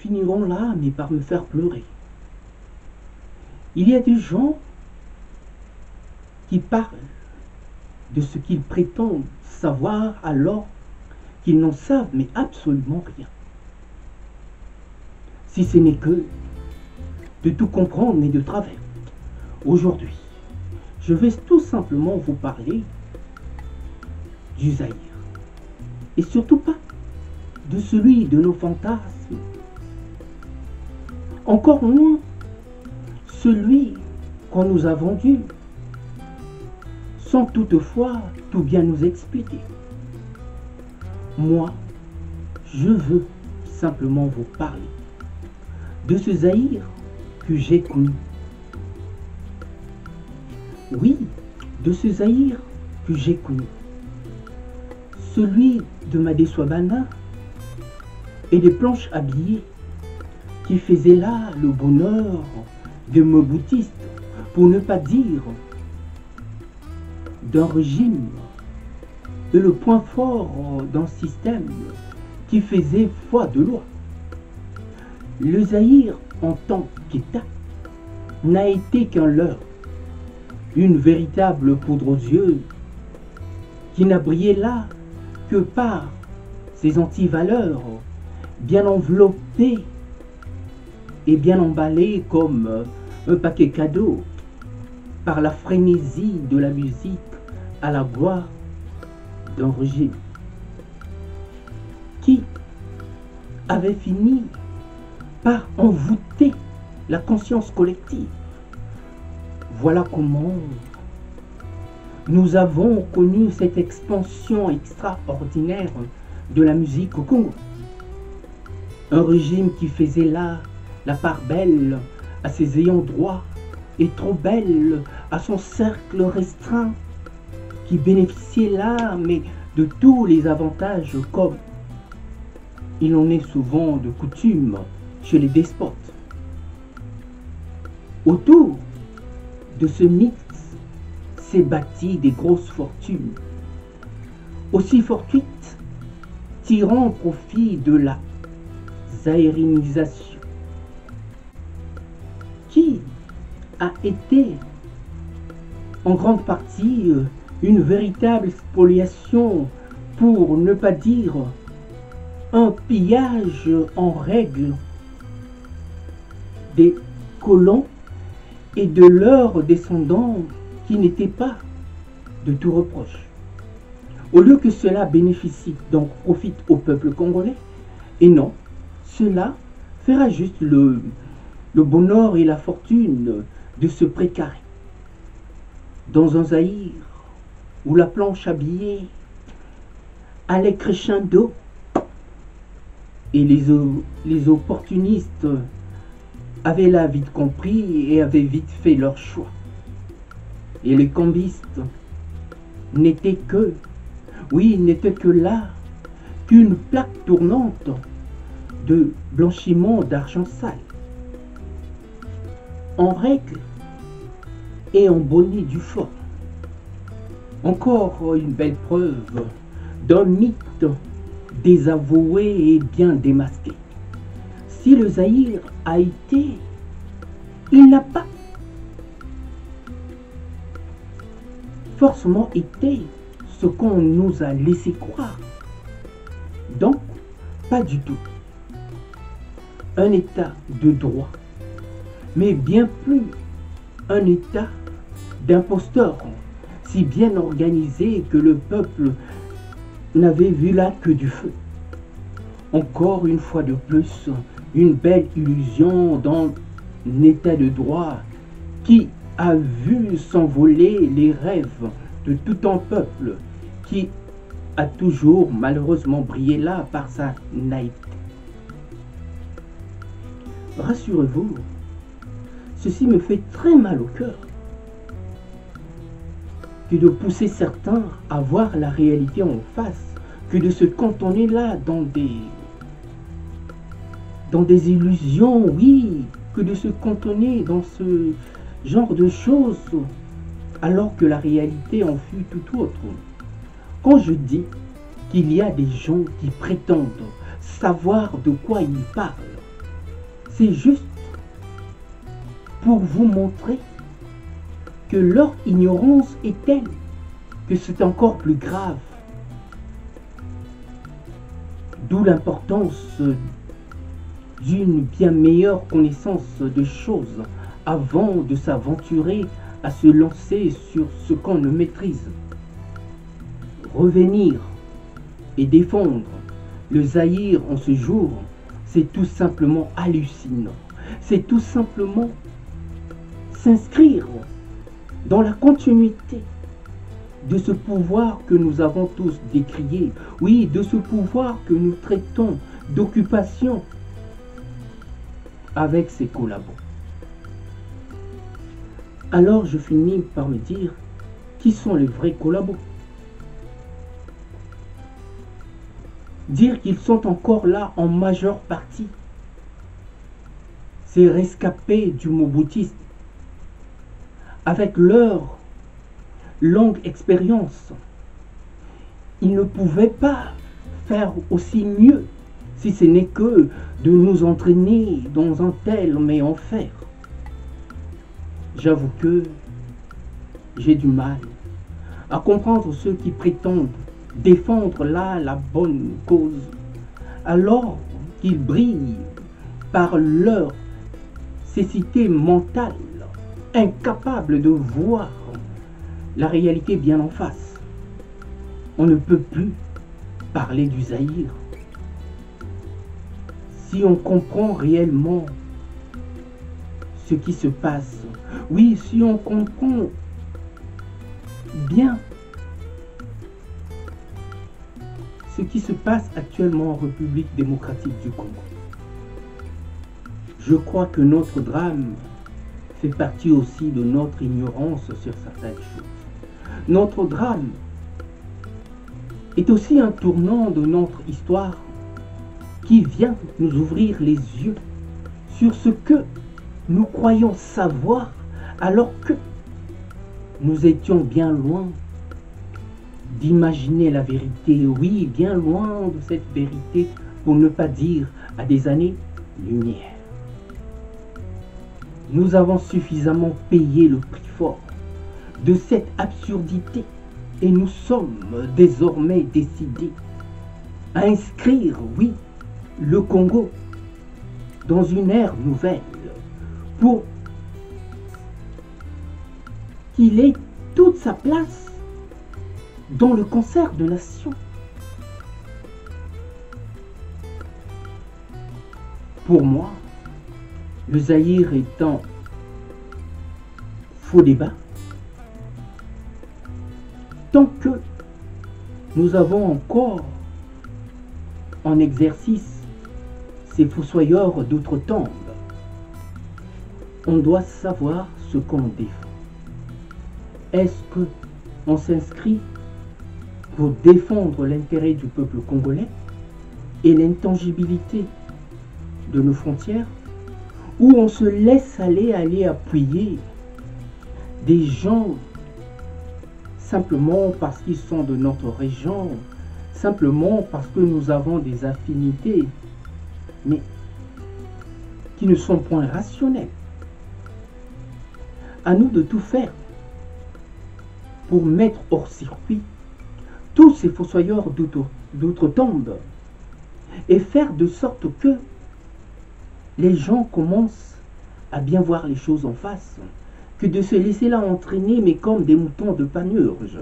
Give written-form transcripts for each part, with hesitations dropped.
finiront là, mais par me faire pleurer. Il y a des gens qui parlent de ce qu'ils prétendent savoir alors qu'ils n'en savent mais absolument rien. Si ce n'est que de tout comprendre mais de travers. Aujourd'hui, je vais tout simplement vous parler du Zaïre. Et surtout pas de celui de nos fantasmes. Encore moins celui qu'on nous a vendu, sans toutefois tout bien nous expliquer. Moi, je veux simplement vous parler de ce Zaïre que j'ai connu. Oui, de ce Zaïre que j'ai connu. Celui de Madé Souabana et des planches habillées qui faisaient là le bonheur de Moboutistes, pour ne pas dire d'un régime et le point fort d'un système qui faisait foi de loi. Le Zaïre en tant qu'État n'a été qu'un leurre, une véritable poudre aux yeux qui n'a brillé là que par ses antivaleurs bien enveloppées et bien emballées comme un paquet cadeau par la frénésie de la musique à la gloire d'un régime qui avait fini par envoûter la conscience collective. Voilà comment nous avons connu cette expansion extraordinaire de la musique au Congo. Un régime qui faisait là la part belle à ses ayants droit et trop belle à son cercle restreint, qui bénéficiait là, mais de tous les avantages comme il en est souvent de coutume chez les despotes. Autour de ce mythe s'est bâti des grosses fortunes, aussi fortuites, tirant profit de la zaïrinisation, qui a été en grande partie une véritable spoliation, pour ne pas dire un pillage en règle des colons et de leurs descendants qui n'étaient pas de tout reproche. Au lieu que cela bénéficie, donc profite au peuple congolais, et non, cela fera juste le bonheur et la fortune de ce précaré. Dans un Zaïre où la planche habillée allait crescendo et les opportunistes avaient là vite compris et avaient vite fait leur choix. Et les cambistes n'étaient que, oui, n'étaient que là qu'une plaque tournante de blanchiment d'argent sale, en règle et en bonnet du fort. Encore une belle preuve d'un mythe désavoué et bien démasqué. Si le Zaïre a été, il n'a pas forcément été ce qu'on nous a laissé croire. Donc, pas du tout un état de droit, mais bien plus un état d'imposteurs, si bien organisé que le peuple n'avait vu là que du feu. Encore une fois de plus, une belle illusion dans l'état de droit qui a vu s'envoler les rêves de tout un peuple qui a toujours malheureusement brillé là par sa naïveté. Rassurez-vous, ceci me fait très mal au cœur que de pousser certains à voir la réalité en face, que de se cantonner là dans des illusions, oui, que de se cantonner dans ce genre de choses, alors que la réalité en fut tout autre. Quand je dis qu'il y a des gens qui prétendent savoir de quoi ils parlent, C'est juste pour vous montrer que leur ignorance est telle que c'est encore plus grave. D'où l'importance d'une bien meilleure connaissance des choses avant de s'aventurer à se lancer sur ce qu'on ne maîtrise. Revenir et défendre le Zaïre en ce jour, c'est tout simplement hallucinant. C'est tout simplement s'inscrire dans la continuité de ce pouvoir que nous avons tous décrié. Oui, de ce pouvoir que nous traitons d'occupation avec ses collabos. Alors je finis par me dire, qui sont les vrais collabos? Dire qu'ils sont encore là en majeure partie, c'est rescapés du moboutisme. Avec leur longue expérience, ils ne pouvaient pas faire aussi mieux, si ce n'est que de nous entraîner dans un tel mais enfer. J'avoue que j'ai du mal à comprendre ceux qui prétendent défendre là la bonne cause, alors qu'ils brillent par leur cécité mentale, incapables de voir la réalité bien en face. On ne peut plus parler du Zaïre si on comprend réellement ce qui se passe. Oui, si on comprend bien ce qui se passe actuellement en République démocratique du Congo. Je crois que notre drame fait partie aussi de notre ignorance sur certaines choses. Notre drame est aussi un tournant de notre histoire qui vient nous ouvrir les yeux sur ce que nous croyons savoir alors que nous étions bien loin d'imaginer la vérité. Oui, bien loin de cette vérité, pour ne pas dire à des années-lumière. Nous avons suffisamment payé le prix fort de cette absurdité et nous sommes désormais décidés à inscrire, oui, le Congo dans une ère nouvelle pour qu'il ait toute sa place dans le concert de nations. Pour moi, le Zaïre est un faux débat tant que nous avons encore en exercice ces fossoyeurs d'outre-tombe. On doit savoir ce qu'on défend. Est-ce qu'on s'inscrit pour défendre l'intérêt du peuple congolais et l'intangibilité de nos frontières, ou on se laisse aller appuyer des gens simplement parce qu'ils sont de notre région, simplement parce que nous avons des affinités, mais qui ne sont point rationnelles. À nous de tout faire pour mettre hors circuit tous ces fossoyeurs d'outre-tombe et faire de sorte que les gens commencent à bien voir les choses en face, que de se laisser là entraîner, mais comme des moutons de panurge.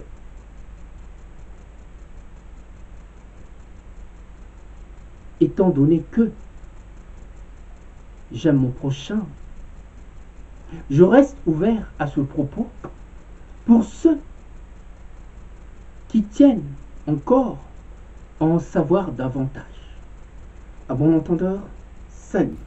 Étant donné que j'aime mon prochain, je reste ouvert à ce propos pour ceux qui tiennent encore à en savoir davantage. À bon entendeur, salut.